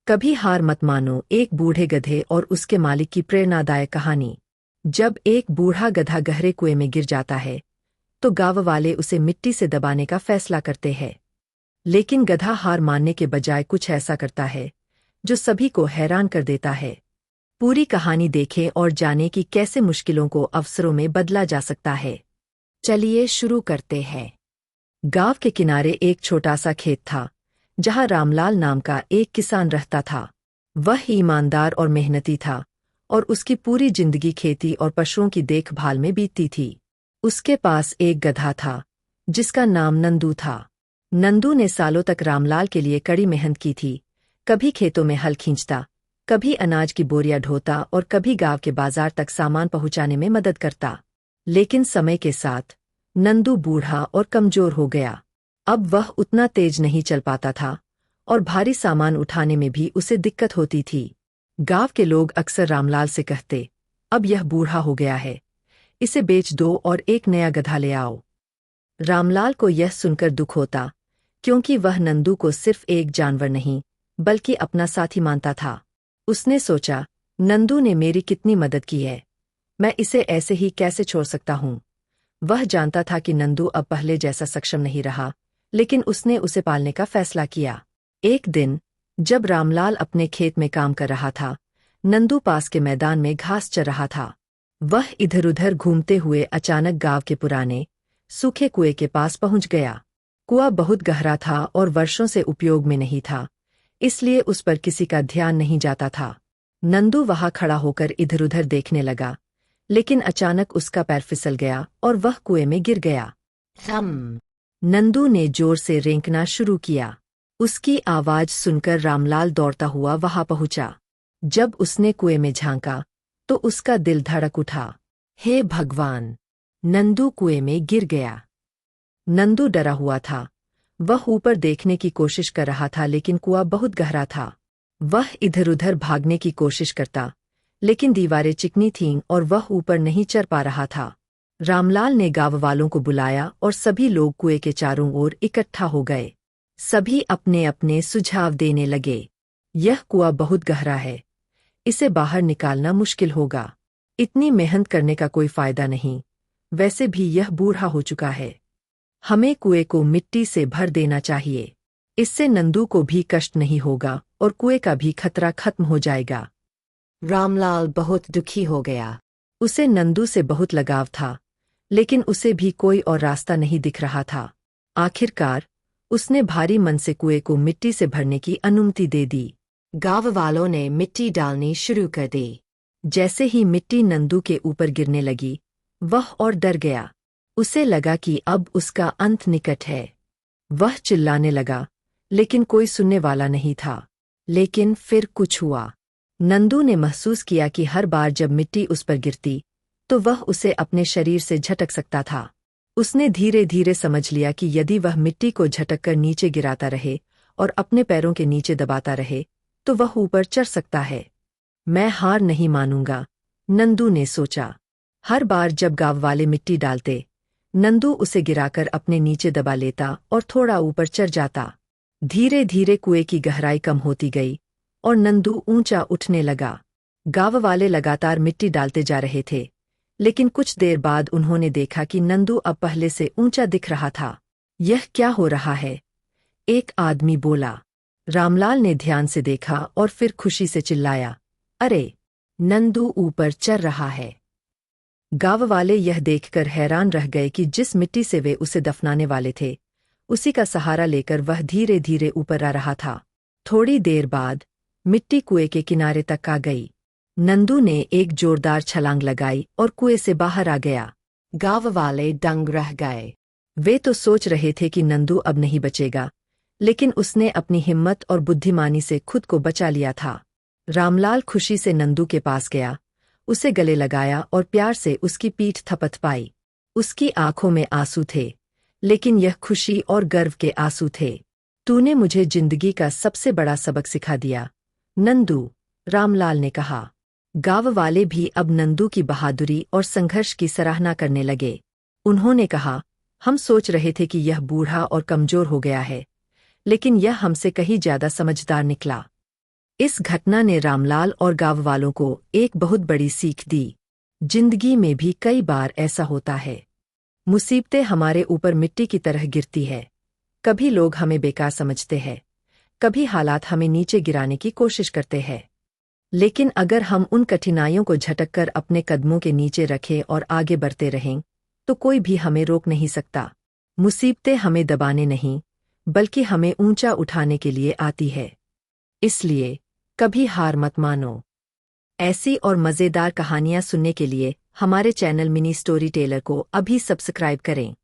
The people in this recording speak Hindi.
कभी हार मत मानो, एक बूढ़े गधे और उसके मालिक की प्रेरणादायक कहानी। जब एक बूढ़ा गधा गहरे कुएं में गिर जाता है तो गांव वाले उसे मिट्टी से दबाने का फैसला करते हैं। लेकिन गधा हार मानने के बजाय कुछ ऐसा करता है जो सभी को हैरान कर देता है। पूरी कहानी देखें और जानें कि कैसे मुश्किलों को अवसरों में बदला जा सकता है। चलिए शुरू करते हैं। गांव के किनारे एक छोटा सा खेत था जहां रामलाल नाम का एक किसान रहता था। वह ईमानदार और मेहनती था और उसकी पूरी जिंदगी खेती और पशुओं की देखभाल में बीतती थी। उसके पास एक गधा था जिसका नाम नंदू था। नंदू ने सालों तक रामलाल के लिए कड़ी मेहनत की थी। कभी खेतों में हल खींचता, कभी अनाज की बोरियां ढोता और कभी गांव के बाजार तक सामान पहुंचाने में मदद करता। लेकिन समय के साथ नंदू बूढ़ा और कमजोर हो गया। अब वह उतना तेज नहीं चल पाता था और भारी सामान उठाने में भी उसे दिक्कत होती थी। गांव के लोग अक्सर रामलाल से कहते, अब यह बूढ़ा हो गया है, इसे बेच दो और एक नया गधा ले आओ। रामलाल को यह सुनकर दुख होता, क्योंकि वह नंदू को सिर्फ एक जानवर नहीं बल्कि अपना साथी मानता था। उसने सोचा, नंदू ने मेरी कितनी मदद की है, मैं इसे ऐसे ही कैसे छोड़ सकता हूँ। वह जानता था कि नंदू अब पहले जैसा सक्षम नहीं रहा, लेकिन उसने उसे पालने का फैसला किया। एक दिन जब रामलाल अपने खेत में काम कर रहा था, नंदू पास के मैदान में घास चर रहा था। वह इधर-उधर घूमते हुए अचानक गांव के पुराने सूखे कुएं के पास पहुंच गया। कुआं बहुत गहरा था और वर्षों से उपयोग में नहीं था, इसलिए उस पर किसी का ध्यान नहीं जाता था। नंदू वहां खड़ा होकर इधर-उधर देखने लगा, लेकिन अचानक उसका पैर फिसल गया और वह कुएं में गिर गया। नंदू ने जोर से रेंकना शुरू किया। उसकी आवाज सुनकर रामलाल दौड़ता हुआ वहां पहुंचा। जब उसने कुएं में झांका तो उसका दिल धड़क उठा। हे भगवान! नंदू कुएं में गिर गया। नंदू डरा हुआ था। वह ऊपर देखने की कोशिश कर रहा था, लेकिन कुआं बहुत गहरा था। वह इधर-उधर भागने की कोशिश करता, लेकिन दीवारें चिकनी थीं और वह ऊपर नहीं चढ़ पा रहा था। रामलाल ने गांव वालों को बुलाया और सभी लोग कुएं के चारों ओर इकट्ठा हो गए। सभी अपने अपने सुझाव देने लगे। यह कुआं बहुत गहरा है, इसे बाहर निकालना मुश्किल होगा। इतनी मेहनत करने का कोई फायदा नहीं, वैसे भी यह बूढ़ा हो चुका है। हमें कुएं को मिट्टी से भर देना चाहिए। इससे नंदू को भी कष्ट नहीं होगा और कुएं का भी खतरा खत्म हो जाएगा। रामलाल बहुत दुखी हो गया। उसे नंदू से बहुत लगाव था, लेकिन उसे भी कोई और रास्ता नहीं दिख रहा था। आखिरकार उसने भारी मन से कुएं को मिट्टी से भरने की अनुमति दे दी। गांव वालों ने मिट्टी डालनी शुरू कर दी। जैसे ही मिट्टी नंदू के ऊपर गिरने लगी, वह और डर गया। उसे लगा कि अब उसका अंत निकट है। वह चिल्लाने लगा, लेकिन कोई सुनने वाला नहीं था। लेकिन फिर कुछ हुआ। नंदू ने महसूस किया कि हर बार जब मिट्टी उस पर गिरती तो वह उसे अपने शरीर से झटक सकता था। उसने धीरे धीरे समझ लिया कि यदि वह मिट्टी को झटक कर नीचे गिराता रहे और अपने पैरों के नीचे दबाता रहे तो वह ऊपर चढ़ सकता है। मैं हार नहीं मानूंगा, नंदू ने सोचा। हर बार जब गांव वाले मिट्टी डालते, नंदू उसे गिराकर अपने नीचे दबा लेता और थोड़ा ऊपर चढ़ जाता। धीरे धीरे कुएं की गहराई कम होती गई और नंदू ऊंचा उठने लगा। गांव वाले लगातार मिट्टी डालते जा रहे थे, लेकिन कुछ देर बाद उन्होंने देखा कि नंदू अब पहले से ऊंचा दिख रहा था। यह क्या हो रहा है? एक आदमी बोला। रामलाल ने ध्यान से देखा और फिर खुशी से चिल्लाया, अरे! नंदू ऊपर चढ़ रहा है। गांव वाले यह देखकर हैरान रह गए कि जिस मिट्टी से वे उसे दफनाने वाले थे, उसी का सहारा लेकर वह धीरे धीरे ऊपर आ रहा था। थोड़ी देर बाद मिट्टी कुएं के किनारे तक आ गई। नंदू ने एक जोरदार छलांग लगाई और कुएं से बाहर आ गया। गांव वाले दंग रह गए। वे तो सोच रहे थे कि नंदू अब नहीं बचेगा, लेकिन उसने अपनी हिम्मत और बुद्धिमानी से खुद को बचा लिया था। रामलाल खुशी से नंदू के पास गया, उसे गले लगाया और प्यार से उसकी पीठ थपथपाई। उसकी आंखों में आंसू थे, लेकिन यह खुशी और गर्व के आंसू थे। तूने मुझे जिंदगी का सबसे बड़ा सबक सिखा दिया, नंदू, रामलाल ने कहा। गांव वाले भी अब नंदू की बहादुरी और संघर्ष की सराहना करने लगे। उन्होंने कहा, हम सोच रहे थे कि यह बूढ़ा और कमजोर हो गया है, लेकिन यह हमसे कहीं ज्यादा समझदार निकला। इस घटना ने रामलाल और गांव वालों को एक बहुत बड़ी सीख दी। जिंदगी में भी कई बार ऐसा होता है। मुसीबतें हमारे ऊपर मिट्टी की तरह गिरती है। कभी लोग हमें बेकार समझते हैं, कभी हालात हमें नीचे गिराने की कोशिश करते हैं। लेकिन अगर हम उन कठिनाइयों को झटककर अपने कदमों के नीचे रखें और आगे बढ़ते रहें, तो कोई भी हमें रोक नहीं सकता। मुसीबतें हमें दबाने नहीं, बल्कि हमें ऊंचा उठाने के लिए आती है। इसलिए कभी हार मत मानो। ऐसी और मज़ेदार कहानियां सुनने के लिए हमारे चैनल मिनी स्टोरी टेलर को अभी सब्सक्राइब करें।